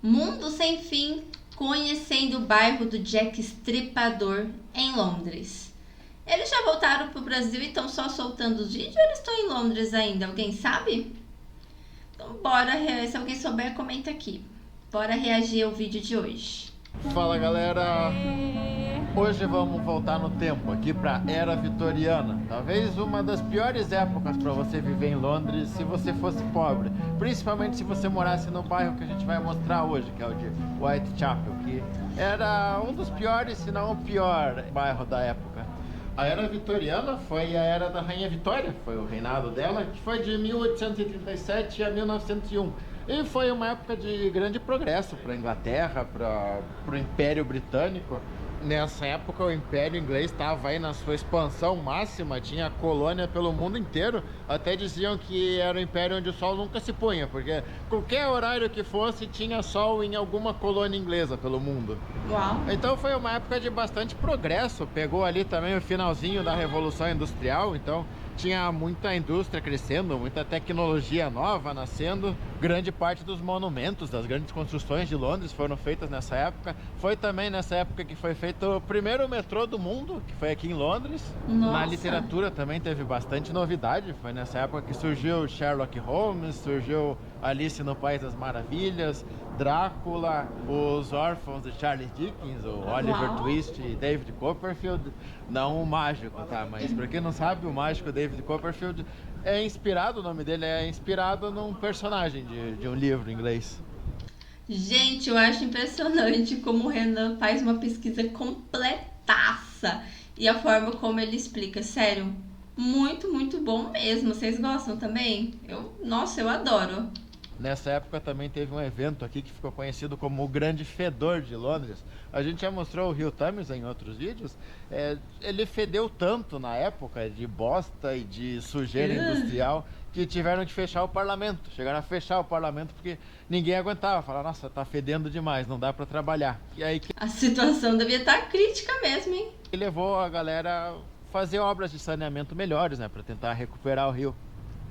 Mundo Sem Fim, conhecendo o bairro do Jack Estripador em Londres. Eles já voltaram pro Brasil e estão só soltando os vídeos ou eles estão em Londres ainda? Alguém sabe? Então bora, se alguém souber, comenta aqui. Bora reagir ao vídeo de hoje. Fala galera, hoje vamos voltar no tempo aqui para Era Vitoriana, talvez uma das piores épocas para você viver em Londres se você fosse pobre, principalmente se você morasse no bairro que a gente vai mostrar hoje, que é o de Whitechapel, que era um dos piores, se não o pior bairro da época. A Era Vitoriana foi a era da Rainha Vitória, foi o reinado dela, que foi de 1837 a 1901. E foi uma época de grande progresso para a Inglaterra, para o Império Britânico. Nessa época o Império Inglês estava aí na sua expansão máxima, tinha colônia pelo mundo inteiro. Até diziam que era o império onde o sol nunca se punha, porque qualquer horário que fosse tinha sol em alguma colônia inglesa pelo mundo. Uau! Então foi uma época de bastante progresso, pegou ali também o finalzinho da Revolução Industrial, então tinha muita indústria crescendo, muita tecnologia nova nascendo. Grande parte dos monumentos, das grandes construções de Londres foram feitas nessa época. Foi também nessa época que foi feito o primeiro metrô do mundo, que foi aqui em Londres. Nossa. Na literatura também teve bastante novidade. Foi nessa época que surgiu Sherlock Holmes, surgiu Alice no País das Maravilhas, Drácula, os órfãos de Charles Dickens, o Oliver Uau. Twist e David Copperfield. Não o mágico, tá? Mas pra quem não sabe, o mágico David Copperfield é inspirado, o nome dele é inspirado num personagem de um livro inglês. Gente, eu acho impressionante como o Renan faz uma pesquisa completaça e a forma como ele explica. Sério, muito bom mesmo. Vocês gostam também? Nossa, eu adoro. Nessa época também teve um evento aqui que ficou conhecido como o Grande Fedor de Londres. A gente já mostrou o rio Thames em outros vídeos. Ele fedeu tanto na época de bosta e de sujeira industrial que tiveram que fechar o parlamento. Chegaram a fechar o parlamento porque ninguém aguentava. Falaram, nossa, tá fedendo demais, não dá pra trabalhar. E aí que A situação devia estar crítica mesmo, hein? levou a galera a fazer obras de saneamento melhores, né, pra tentar recuperar o rio.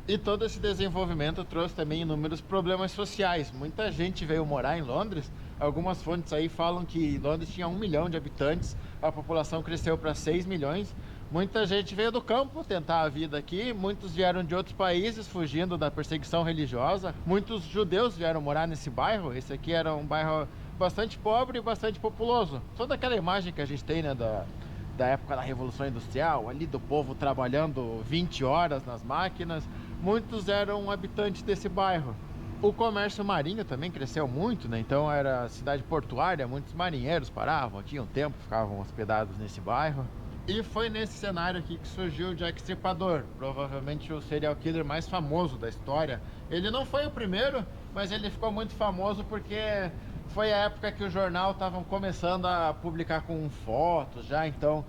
E todo esse desenvolvimento trouxe também inúmeros problemas sociais. Muita gente veio morar em Londres. Algumas fontes aí falam que Londres tinha 1 milhão de habitantes, a população cresceu para 6 milhões. Muita gente veio do campo tentar a vida aqui, muitos vieram de outros países fugindo da perseguição religiosa. Muitos judeus vieram morar nesse bairro. Esse aqui era um bairro bastante pobre e bastante populoso. Toda aquela imagem que a gente tem, né, da época da Revolução Industrial, ali do povo trabalhando 20 horas nas máquinas. Muitos eram habitantes desse bairro. O comércio marinho também cresceu muito, né? Então era cidade portuária, muitos marinheiros paravam aqui um tempo, ficavam hospedados nesse bairro. E foi nesse cenário aqui que surgiu o Jack Estripador, provavelmente o serial killer mais famoso da história. Ele não foi o primeiro, mas ele ficou muito famoso porque foi a época que o jornal estavam começando a publicar com fotos já, então...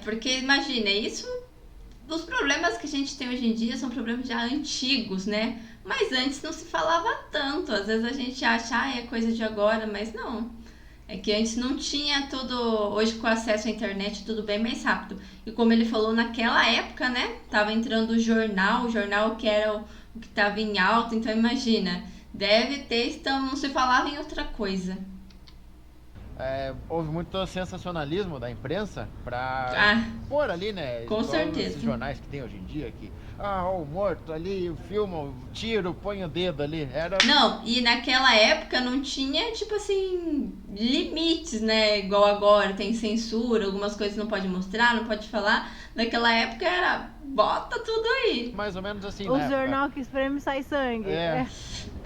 Porque imagina, isso. Os problemas que a gente tem hoje em dia são problemas já antigos, né? Mas antes não se falava tanto. Às vezes a gente acha, é coisa de agora, mas não. É que antes não tinha tudo. Hoje, com acesso à internet, tudo bem mais rápido. E como ele falou, naquela época, né? Tava entrando o jornal que era o que tava em alta. Então, imagina, deve ter, então não se falava em outra coisa. Houve muito sensacionalismo da imprensa pra pôr ali, né? Com igual certeza. esses jornais que tem hoje em dia que o morto ali, filma, o tiro, põe o dedo ali. Não, e naquela época não tinha, tipo assim, limites, né? Igual agora, tem censura, algumas coisas não pode mostrar, não pode falar. Naquela época era, bota tudo aí. Mais ou menos assim, O né? jornal que espreme sai sangue.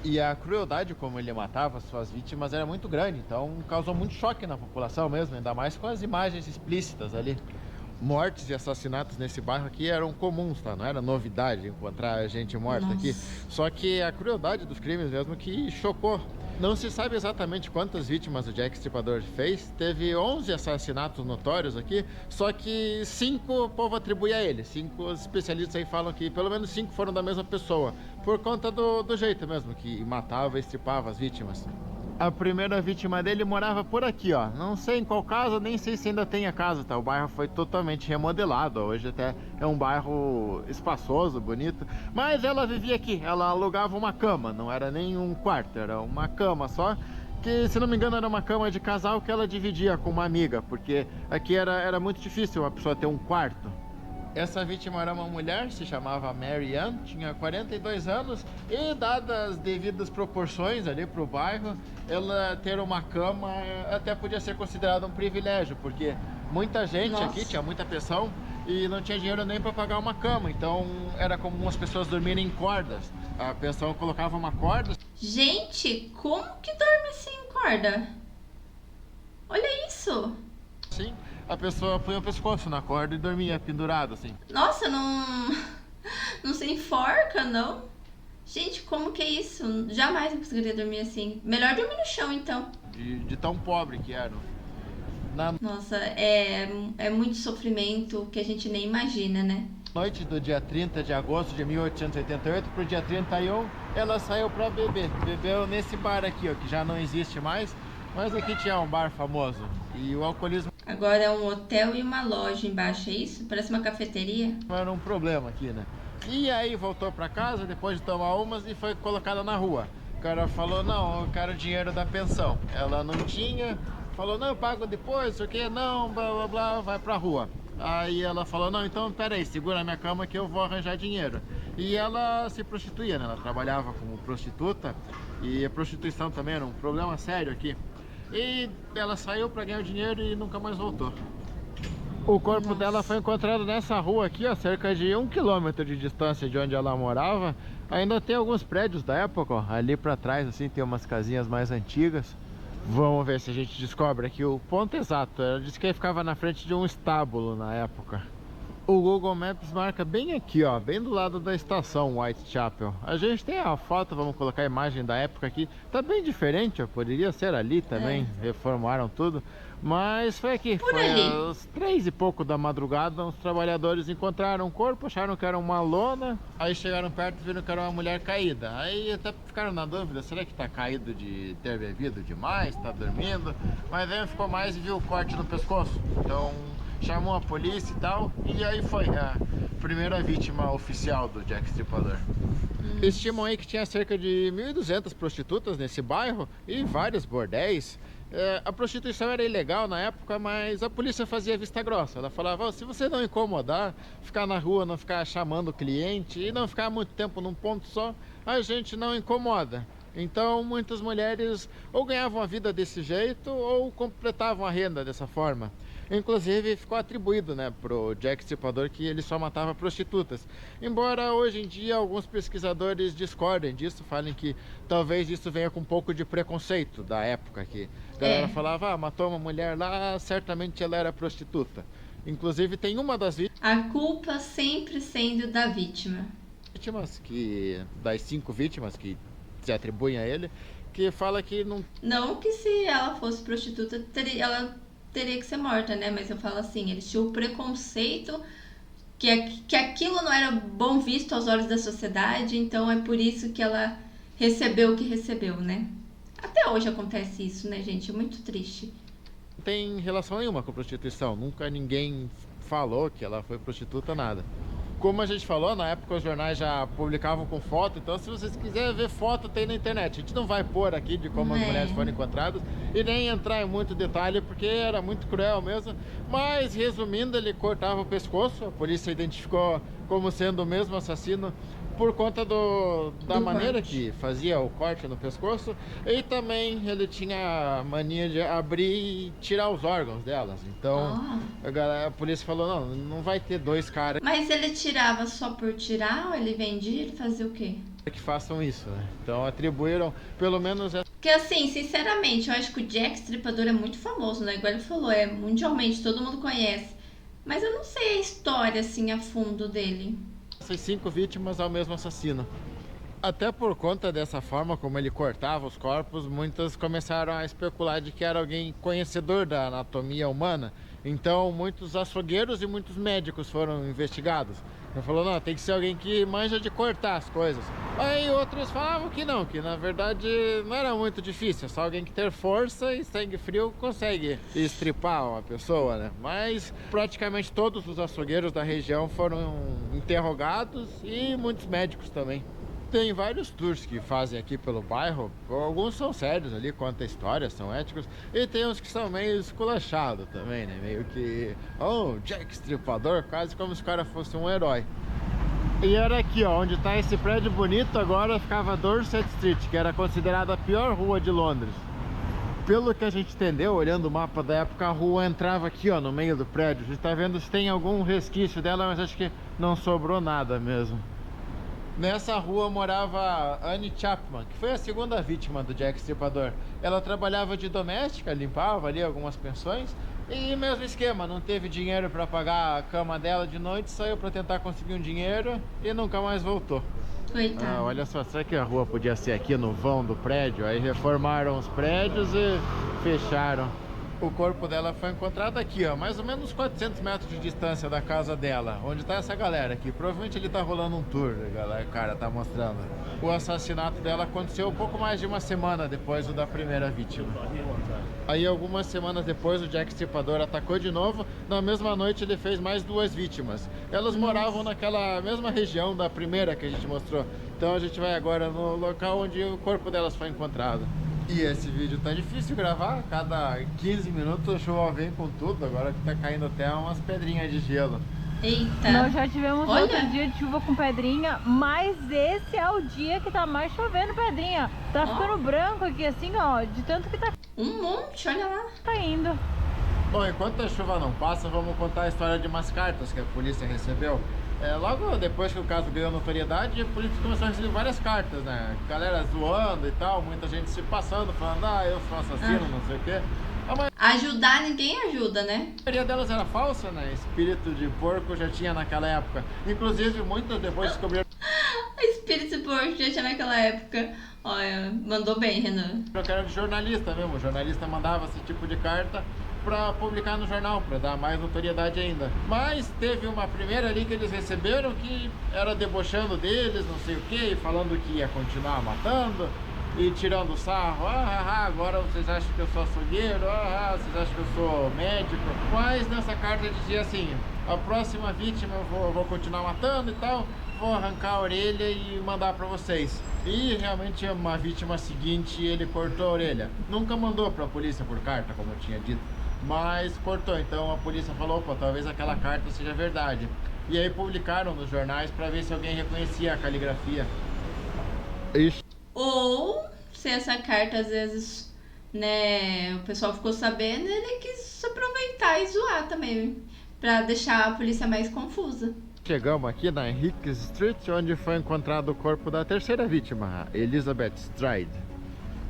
E a crueldade como ele matava suas vítimas era muito grande, então causou muito choque na população mesmo, ainda mais com as imagens explícitas ali. Mortes e assassinatos nesse bairro aqui eram comuns, tá? Não era novidade encontrar gente morta aqui. Só que a crueldade dos crimes mesmo que chocou. Não se sabe exatamente quantas vítimas o Jack Estripador fez. Teve 11 assassinatos notórios aqui, só que 5 o povo atribui a ele. 5 especialistas aí falam que pelo menos 5 foram da mesma pessoa, por conta do jeito mesmo que matava e estripava as vítimas. A primeira vítima dele morava por aqui, ó. Não sei em qual casa, nem sei se ainda tem a casa, tá? O bairro foi totalmente remodelado. Hoje até é um bairro espaçoso, bonito. Mas ela vivia aqui. Ela alugava uma cama. Não era nem um quarto, era uma cama só. Que, se não me engano, era uma cama de casal que ela dividia com uma amiga. Porque aqui era muito difícil uma pessoa ter um quarto. Essa vítima era uma mulher, se chamava Mary Ann, tinha 42 anos e, dadas as devidas proporções ali para o bairro, ela ter uma cama até podia ser considerado um privilégio, porque muita gente aqui, tinha muita pressão e não tinha dinheiro nem para pagar uma cama, então era comum as pessoas dormirem em cordas. A pensão colocava uma corda. Gente, como que dorme assim em corda? Olha isso! Sim. A pessoa punha o pescoço na corda e dormia pendurado, assim. Nossa, não se enforca, não? Gente, como que é isso? Jamais eu conseguiria dormir assim. Melhor dormir no chão, então. De tão pobre que era. Nossa, é muito sofrimento que a gente nem imagina, né? Noite do dia 30 de agosto de 1888 pro dia 31, ela saiu pra beber. Bebeu nesse bar aqui, ó, que já não existe mais. Mas aqui tinha um bar famoso. E o alcoolismo... Agora é um hotel e uma loja embaixo, é isso? Parece uma cafeteria. Era um problema aqui, né? E aí voltou pra casa depois de tomar umas e foi colocada na rua. O cara falou, não, eu quero o dinheiro da pensão. Ela não tinha, falou, não, eu pago depois, sei o que, não, blá blá blá, vai pra rua. Aí ela falou, não, então peraí, segura a minha cama que eu vou arranjar dinheiro. E ela se prostituía, né? Ela trabalhava como prostituta e a prostituição também era um problema sério aqui. E ela saiu para ganhar dinheiro e nunca mais voltou. O corpo dela foi encontrado nessa rua aqui, a cerca de 1 quilômetro de distância de onde ela morava. Ainda tem alguns prédios da época, ó. Ali para trás assim tem umas casinhas mais antigas. Vamos ver se a gente descobre aqui o ponto exato. Ela disse que ficava na frente de um estábulo na época. O Google Maps marca bem aqui, ó, bem do lado da estação Whitechapel. A gente tem a foto, vamos colocar a imagem da época aqui. Tá bem diferente, ó, poderia ser ali também, reformaram tudo. Mas foi aqui, foi às 3 e pouco da madrugada, os trabalhadores encontraram o corpo, acharam que era uma lona. Aí chegaram perto e viram que era uma mulher caída. Aí até ficaram na dúvida, será que tá caído de ter bebido demais, tá dormindo? Mas aí ficou mais e viu o corte no pescoço. Então... chamou a polícia e tal, e aí foi a primeira vítima oficial do Jack Stripador. Estimam aí que tinha cerca de 1.200 prostitutas nesse bairro e vários bordéis. A prostituição era ilegal na época, mas a polícia fazia vista grossa. Ela falava, oh, se você não incomodar, ficar na rua, não ficar chamando o cliente e não ficar muito tempo num ponto só, a gente não incomoda. Então muitas mulheres ou ganhavam a vida desse jeito ou completavam a renda dessa forma. Inclusive ficou atribuído, né, pro Jack Stripador que ele só matava prostitutas. Embora hoje em dia alguns pesquisadores discordem disso, falem que talvez isso venha com um pouco de preconceito da época que a galera falava, ah, matou uma mulher lá, certamente ela era prostituta. Inclusive tem uma das A culpa sempre sendo da vítimas das 5 vítimas que se atribuem a ele, que fala que não... Não que se ela fosse prostituta, ela teria que ser morta, né? Mas eu falo assim, eles tinham o preconceito que aquilo não era bom visto aos olhos da sociedade, então é por isso que ela recebeu o que recebeu, né? Até hoje acontece isso, né, gente? É muito triste. Não tem relação nenhuma com prostituição, nunca ninguém falou que ela foi prostituta, nada. Como a gente falou, na época os jornais já publicavam com foto, então se vocês quiserem ver foto, tem na internet. A gente não vai pôr aqui de como as mulheres foram encontradas e nem entrar em muito detalhe, porque era muito cruel mesmo. Mas, resumindo, ele cortava o pescoço, a polícia identificou como sendo o mesmo assassino por conta da maneira que fazia o corte no pescoço. E também ele tinha a mania de abrir e tirar os órgãos delas. Então a polícia falou, não vai ter 2 caras. Mas ele tirava só por tirar ou ele vendia? Ele fazia o quê? Que façam isso, né? Então atribuíram pelo menos... Porque assim, sinceramente, eu acho que o Jack Stripador é muito famoso, né? Igual ele falou, mundialmente, todo mundo conhece. Mas eu não sei a história assim a fundo dele. Essas 5 vítimas ao mesmo assassino. Até por conta dessa forma como ele cortava os corpos, muitas começaram a especular de que era alguém conhecedor da anatomia humana. Então muitos açougueiros e muitos médicos foram investigados. época. Falou, não, tem que ser alguém que manja de cortar as coisas. Aí outros falavam que não, que na verdade não era muito difícil, é só alguém que ter força e sangue frio consegue estripar uma pessoa, né? Mas praticamente todos os açougueiros da região foram interrogados e muitos médicos também. Tem vários tours que fazem aqui pelo bairro, alguns são sérios ali, contam histórias, são éticos, e tem uns que são meio esculachados também, né? Meio que, oh, Jack Stripador, quase como se o cara fosse um herói. E era aqui, ó, onde tá esse prédio bonito, agora ficava Dorset Street, que era considerada a pior rua de Londres. Pelo que a gente entendeu, olhando o mapa da época, a rua entrava aqui, ó, no meio do prédio. A gente tá vendo se tem algum resquício dela, mas acho que não sobrou nada mesmo. Nessa rua morava Anne Chapman, que foi a segunda vítima do Jack Stripador. Ela trabalhava de doméstica, limpava ali algumas pensões. E mesmo esquema, não teve dinheiro para pagar a cama dela de noite, saiu para tentar conseguir um dinheiro e nunca mais voltou. Coitado. Ah, olha só, será que a rua podia ser aqui no vão do prédio? Aí reformaram os prédios e fecharam. O corpo dela foi encontrado aqui, ó, mais ou menos 400 metros de distância da casa dela, onde tá essa galera aqui. Provavelmente ele tá rolando um tour, galera, cara, tá mostrando. O assassinato dela aconteceu um pouco mais de uma semana depois do da primeira vítima. Aí algumas semanas depois o Jack Stripador atacou de novo. Na mesma noite ele fez mais 2 vítimas. Elas moravam naquela mesma região da primeira que a gente mostrou. Então a gente vai agora no local onde o corpo delas foi encontrado. E esse vídeo tá difícil gravar, cada 15 minutos a chuva vem com tudo, agora que tá caindo até umas pedrinhas de gelo. Eita. Nós já tivemos Olha. outro dia de chuva com pedrinha, mas esse é o dia que tá mais chovendo pedrinha. Tá ficando branco aqui assim, ó, de tanto que tá Um monte, olha lá. caindo. Bom, enquanto a chuva não passa, vamos contar a história de umas cartas que a polícia recebeu. Logo depois que o caso ganhou notoriedade, a polícia começou a receber várias cartas, né? Galera zoando e tal, muita gente se passando, falando, ah, eu sou assassino, não sei o quê. Ajudar ninguém ajuda, né? A maioria delas era falsa, né? Espírito de porco já tinha naquela época. Inclusive, muitas depois descobriram Espírito de porco já tinha naquela época. Olha, mandou bem, Renan. que era de jornalista mesmo. O jornalista mandava esse tipo de carta para publicar no jornal, para dar mais notoriedade ainda. Mas teve uma primeira ali que eles receberam que era debochando deles, não sei o que, falando que ia continuar matando e tirando sarro. Agora vocês acham que eu sou açougueiro, vocês acham que eu sou médico. Mas nessa carta dizia assim, a próxima vítima eu vou continuar matando e tal, vou arrancar a orelha e mandar para vocês. E realmente uma vítima seguinte ele cortou a orelha. Nunca mandou para a polícia por carta, como eu tinha dito, mas cortou. Então a polícia falou, pô, talvez aquela carta seja verdade. E aí publicaram nos jornais para ver se alguém reconhecia a caligrafia. Ou se essa carta, às vezes, né, o pessoal ficou sabendo, ele quis aproveitar e zoar também, pra deixar a polícia mais confusa. Chegamos aqui na Henriques Street, onde foi encontrado o corpo da terceira vítima, Elizabeth Stride.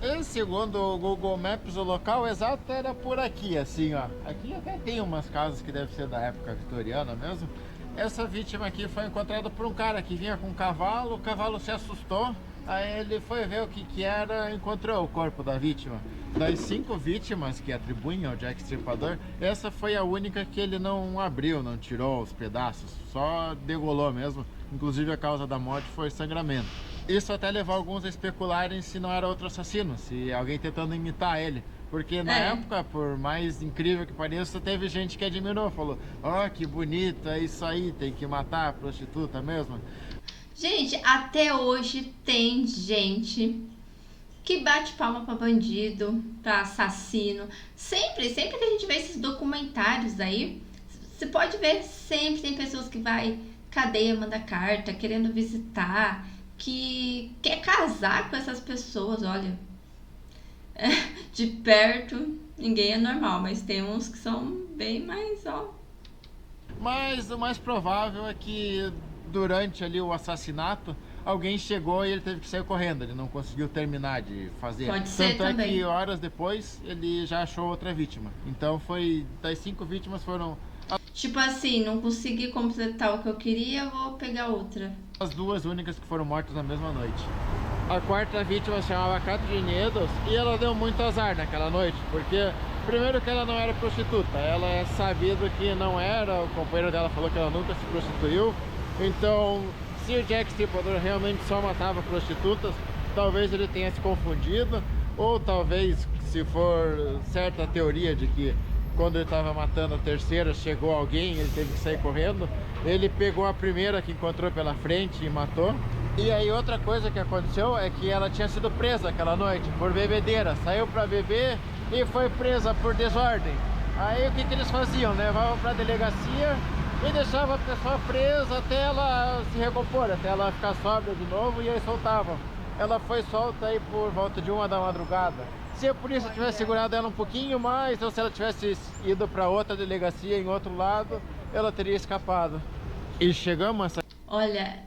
E segundo o Google Maps, o local exato era por aqui, assim, ó. Aqui até tem umas casas que devem ser da época vitoriana mesmo. Essa vítima aqui foi encontrada por um cara que vinha com um cavalo, o cavalo se assustou, aí ele foi ver o que era e encontrou o corpo da vítima. Das 5 vítimas que atribuem ao Jack Stripador, essa foi a única que ele não abriu, não tirou os pedaços, só degolou mesmo. Inclusive a causa da morte foi sangramento. Isso até levou alguns a especularem se não era outro assassino, se alguém tentando imitar ele. Porque na época, por mais incrível que pareça, teve gente que admirou, falou, ó, que bonito, é isso aí, tem que matar a prostituta mesmo. Gente, até hoje tem gente que bate palma pra bandido, pra assassino. Sempre que a gente vê esses documentários aí, você pode ver, sempre tem pessoas que vai cadeia, manda carta, querendo visitar, que quer casar com essas pessoas, olha. De perto, ninguém é normal, mas tem uns que são bem mais, ó. Mas o mais provável é que durante ali o assassinato, alguém chegou e ele teve que sair correndo, ele não conseguiu terminar de fazer. Pode ser Tanto é também. que horas depois ele já achou outra vítima. Então foi, das 5 vítimas foram Tipo assim, não consegui completar o que eu queria, vou pegar outra. as 2 únicas que foram mortas na mesma noite. A quarta vítima se chamava Catherine Eddowes e ela deu muito azar naquela noite, porque primeiro que ela não era prostituta, ela é sabido que não era, o companheiro dela falou que ela nunca se prostituiu, Então, se o Jack Stripador realmente só matava prostitutas, talvez ele tenha se confundido, ou talvez, se for certa a teoria de que quando ele estava matando a terceira, chegou alguém, ele teve que sair correndo, ele pegou a primeira que encontrou pela frente e matou. E aí outra coisa que aconteceu é que ela tinha sido presa aquela noite por bebedeira, saiu para beber e foi presa por desordem. Aí o que eles faziam? Levavam para a delegacia e deixavam a pessoa presa até ela se recompor, até ela ficar sóbria de novo, e aí soltavam. Ela foi solta aí por volta de 1 da madrugada. Se a polícia tivesse segurado ela um pouquinho mais, ou se ela tivesse ido para outra delegacia em outro lado, ela teria escapado. E chegamos a essa... Olha,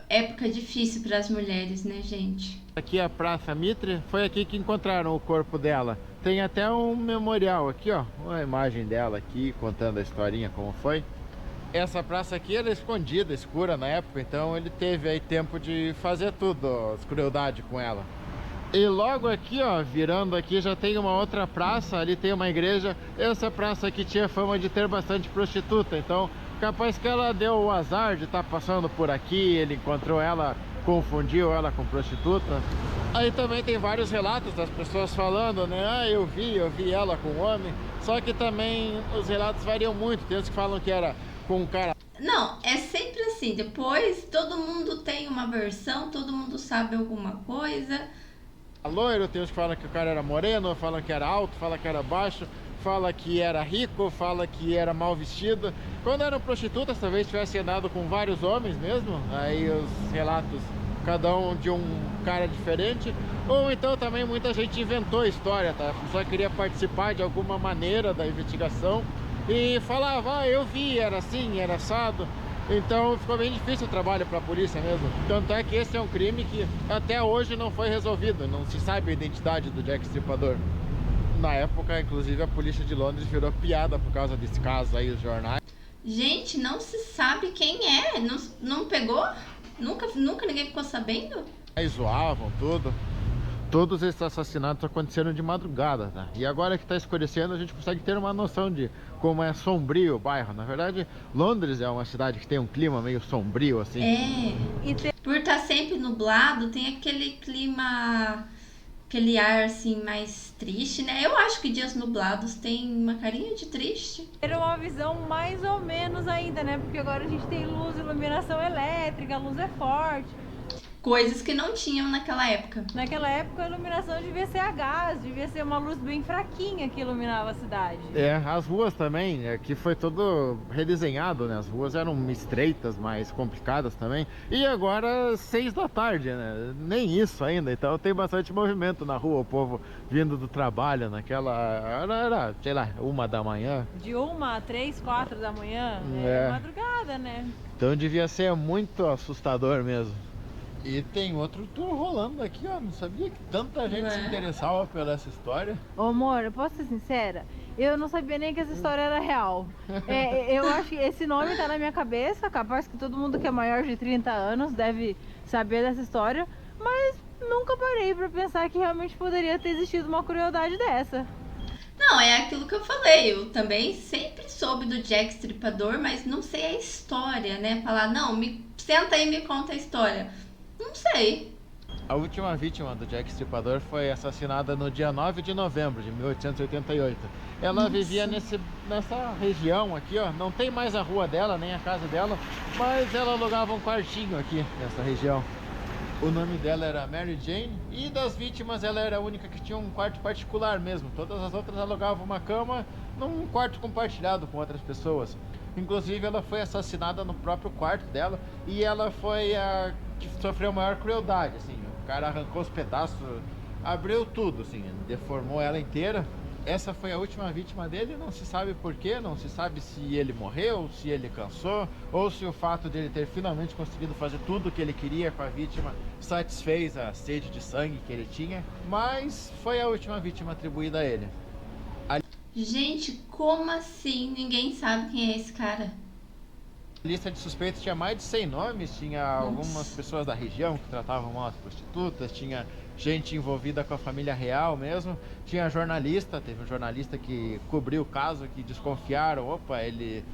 época difícil para as mulheres, né, gente? Aqui é a Praça Mitre, foi aqui que encontraram o corpo dela. Tem até um memorial aqui, ó, uma imagem dela aqui, contando a historinha como foi. Essa praça aqui era escondida, escura na época, então ele teve aí tempo de fazer tudo, as crueldades com ela. E logo aqui, ó, virando aqui, já tem uma outra praça, ali tem uma igreja. Essa praça aqui tinha fama de ter bastante prostituta, então capaz que ela deu o azar de estar passando por aqui, ele encontrou ela, confundiu ela com prostituta. Aí também tem vários relatos das pessoas falando, né, ah, eu vi ela com um homem, só que também os relatos variam muito, tem uns que falam que era com um cara... Não, é sempre assim, depois todo mundo tem uma versão, todo mundo sabe alguma coisa. Loiro, tem uns que falam que o cara era moreno, falam que era alto, falam que era baixo, fala que era rico, fala que era mal vestido. Quando eram prostitutas, talvez tivesse andado com vários homens mesmo, aí os relatos, cada um de um cara diferente. Ou então também muita gente inventou a história, tá? A pessoa queria participar de alguma maneira da investigação e falava, ah, eu vi, era assim, era assado. Então ficou bem difícil o trabalho para a polícia mesmo. Tanto é que esse é um crime que até hoje não foi resolvido, não se sabe a identidade do Jack Stripador. Na época, inclusive, a polícia de Londres virou piada por causa desse caso aí, os jornais. Gente, não se sabe quem é, não pegou? Nunca ninguém ficou sabendo? Aí zoavam tudo. Todos esses assassinatos aconteceram de madrugada, tá? E agora que tá escurecendo, a gente consegue ter uma noção de como é sombrio o bairro. Na verdade, Londres é uma cidade que tem um clima meio sombrio, assim. É, por estar sempre nublado, tem aquele clima, aquele ar assim mais triste, né? Eu acho que dias nublados tem uma carinha de triste. Era uma visão mais ou menos ainda, né? Porque agora a gente tem luz, iluminação elétrica, a luz é forte. Coisas que não tinham naquela época. Naquela época a iluminação devia ser a gás, devia ser uma luz bem fraquinha que iluminava a cidade. É, as ruas também, aqui foi todo redesenhado, né? As ruas eram estreitas, mais complicadas também. E agora 6 da tarde, né? Nem isso ainda, então tem bastante movimento na rua, o povo vindo do trabalho naquela... Era, sei lá, 1 da manhã. De 1 a 3, 4 da manhã, É. Madrugada, né? Então devia ser muito assustador mesmo. E tem outro tour rolando aqui, ó. Não sabia que tanta gente se interessava pela essa história. Ô, amor, eu posso ser sincera? Eu não sabia nem que essa história era real. Eu acho que esse nome tá na minha cabeça, capaz que todo mundo que é maior de 30 anos deve saber dessa história, mas nunca parei pra pensar que realmente poderia ter existido uma crueldade dessa. Não, é aquilo que eu falei, eu também sempre soube do Jack Stripador, mas não sei a história, né? Falar, não, senta aí e me conta a história. Não sei. A última vítima do Jack Stripador foi assassinada no dia 9 de novembro de 1888. Ela vivia nessa região aqui, ó. Não tem mais a rua dela, nem a casa dela, mas ela alugava um quartinho aqui nessa região. O nome dela era Mary Jane e das vítimas ela era a única que tinha um quarto particular mesmo. Todas as outras alugavam uma cama num quarto compartilhado com outras pessoas. Inclusive ela foi assassinada no próprio quarto dela e ela foi a que sofreu a maior crueldade, assim. O cara arrancou os pedaços, abriu tudo, assim, deformou ela inteira. Essa foi a última vítima dele, não se sabe porquê, não se sabe se ele morreu, se ele cansou, ou se o fato de ele ter finalmente conseguido fazer tudo o que ele queria com a vítima satisfez a sede de sangue que ele tinha, mas foi a última vítima atribuída a ele. Gente, como assim? Ninguém sabe quem é esse cara. A lista de suspeitos tinha mais de 100 nomes, tinha algumas pessoas da região que tratavam mal as prostitutas, tinha gente envolvida com a família real mesmo, tinha jornalista, teve um jornalista que cobriu o caso, que desconfiaram, opa, ele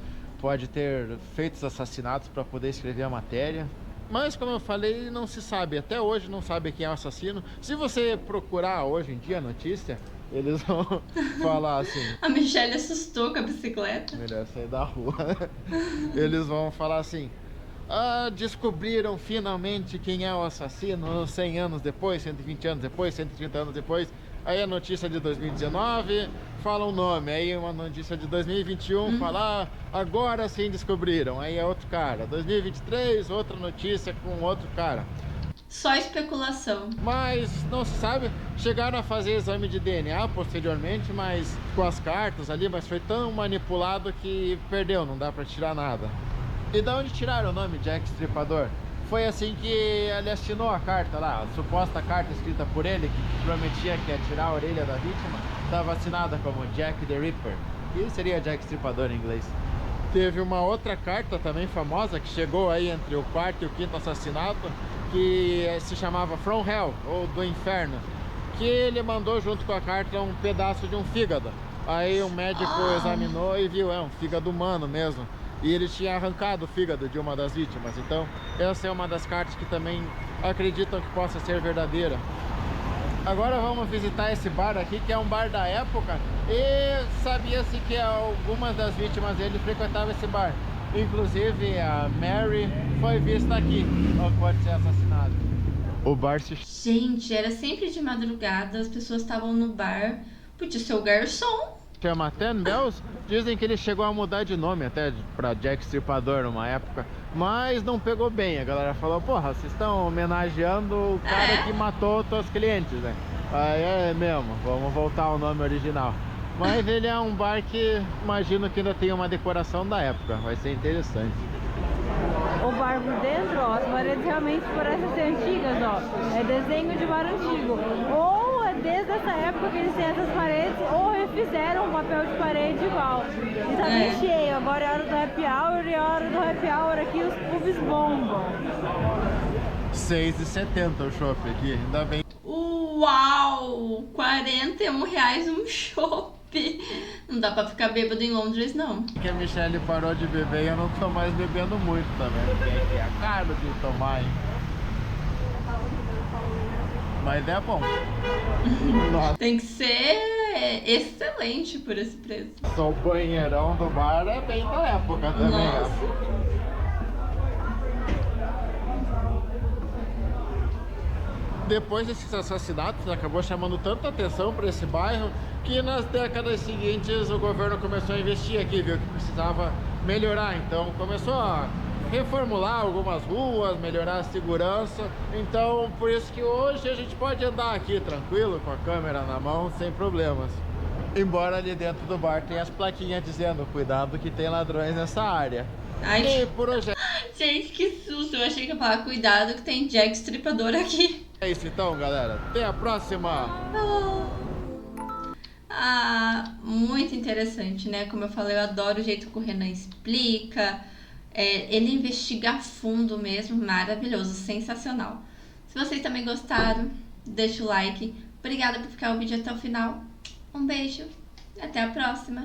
pode ter feito os assassinatos para poder escrever a matéria. Mas, como eu falei, não se sabe, até hoje não sabe quem é o assassino. Se você procurar hoje em dia a notícia, eles vão falar assim... A Michelle assustou com a bicicleta. Melhor sair da rua. Eles vão falar assim: descobriram finalmente quem é o assassino 100 anos depois, 120 anos depois, 130 anos depois. Aí a notícia de 2019 fala o nome, aí uma notícia de 2021 fala, agora sim descobriram, aí é outro cara. 2023, outra notícia com outro cara. Só especulação. Mas não se sabe, chegaram a fazer exame de DNA posteriormente, mas com as cartas ali, mas foi tão manipulado que perdeu, não dá pra tirar nada. E da onde tiraram o nome Jack Stripador? Foi assim que ele assinou a carta lá, a suposta carta escrita por ele, que prometia que ia tirar a orelha da vítima, estava assinada como Jack the Ripper, e seria Jack Stripador em inglês. Teve uma outra carta também famosa, que chegou aí entre o quarto e o quinto assassinato, que se chamava From Hell, ou do Inferno, que ele mandou junto com a carta um pedaço de um fígado. Aí um médico examinou e viu, é um fígado humano mesmo. E ele tinha arrancado o fígado de uma das vítimas. Então essa é uma das cartas que também acreditam que possa ser verdadeira. Agora vamos visitar esse bar aqui, que é um bar da época. E sabia-se que algumas das vítimas dele frequentavam esse bar. Inclusive a Mary foi vista aqui, onde pode ser assassinada. O bar se... Gente, era sempre de madrugada, as pessoas estavam no bar. Podia ser o garçom. Chama Ten Bells. Dizem que ele chegou a mudar de nome até pra Jack Stripador numa época, mas não pegou bem. A galera falou, porra, vocês estão homenageando o cara que matou os seus clientes, né? Aí é mesmo, vamos voltar ao nome original. Mas ele é um bar que imagino que ainda tem uma decoração da época, vai ser interessante. O bar por dentro, ó, as paredes realmente parecem ser antigas, ó. É desenho de bar antigo. Ou é desde essa época que eles têm essas paredes, ou refizeram um papel de parede igual. E tá bem cheio. Agora é hora do happy hour, e a hora do happy hour aqui os pubs bombam. 6,70 o chopp aqui, ainda bem. Uau! R$41 um chopp. Não dá pra ficar bêbado em Londres, não. Que a Michelle parou de beber e eu não tô mais bebendo muito também, porque aqui é caro de tomar, hein? Mas é bom. Nossa. Tem que ser excelente por esse preço. O banheirão do bar é bem da época também. Nossa. Depois desses assassinatos, acabou chamando tanta atenção para esse bairro que nas décadas seguintes o governo começou a investir aqui, viu que precisava melhorar. Então começou a reformular algumas ruas, melhorar a segurança. Então por isso que hoje a gente pode andar aqui tranquilo, com a câmera na mão, sem problemas. Embora ali dentro do bar tenha as plaquinhas dizendo, cuidado que tem ladrões nessa área. Ai, E por hoje gente, que susto. Eu achei que ia falar, cuidado que tem Jack Stripador aqui. é isso então, galera. Até a próxima! Muito interessante, né? Como eu falei, eu adoro o jeito que o Renan explica. Ele investiga a fundo mesmo, maravilhoso, sensacional. Se vocês também gostaram, deixa o like. Obrigada por ficar o vídeo até o final. Um beijo, até a próxima.